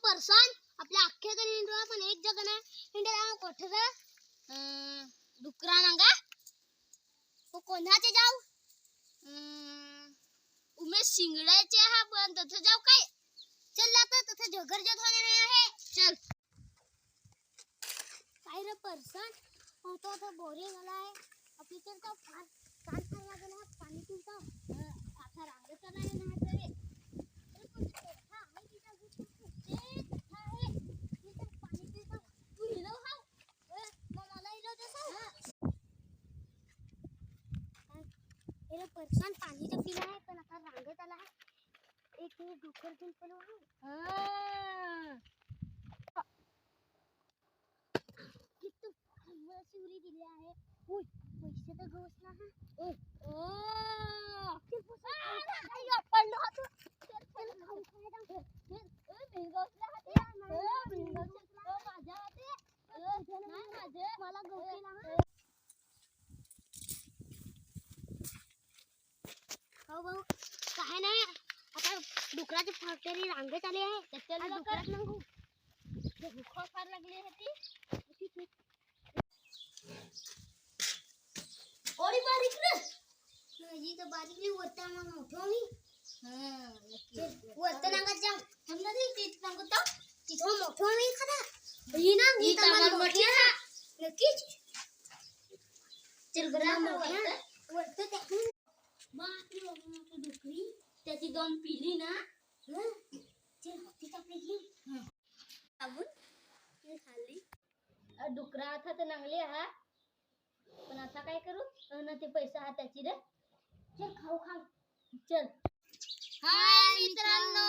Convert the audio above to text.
परसान आपल्या अख्ख्या गणी हिंडवा पण एक जग नाही हिंडला कोठरा डुकरा नांगा तो कोणाचे जाऊ उमेश सिंगडाचे हा पण तथे जाऊ काय चल आता तथे झगरजट होणे आहे चल काय रे परसान तो तो बोरिंग आला आहे आपली तर तो फार कान खायला गेला पाणी पिता आता रांग करायला नाही तरी अरे पण हा आहे तिचा गुट ते कथा आहे मी तर पाणी पिता तू हिलो हा मला हिलो तसा अरे परसान पाणी तर पिला आहे पण आता रांगत आला आहे एक मिनिट डुकर घेऊन पलो हा किती शिवरी दिली आहे उय पैसे तर गोस ना हा ओ ते पडलो होतो चल खाऊ खायला बिनगोसला होते बिनगोसला माझ्या होते नाही माझे मला गोकीला हा हो भाऊ काय नाही आता डुकराची फॅक्टरी रांगेत आली आहे त्याच्या डुकरात नांगू ते भूक फार लागली होती ओडी बारीक रे नाही तर बारीकली वरता मग मोठो मी वरता नांगत जाऊ समजा ती नांगत जाऊ तिथं मोठो मी खरा ही ना ही तर मोठी हा नक्कीच चल बरा मोठा वरता त्या बापरे बाबा डुकरी त्याची दम पिली ना चल होती आपली घे साबून हे खाली डुकरा आता तर नांगले हा पण आता काय करू ना ते पैसा हा त्याची रे चल खाऊ चल हाय मित्रांनो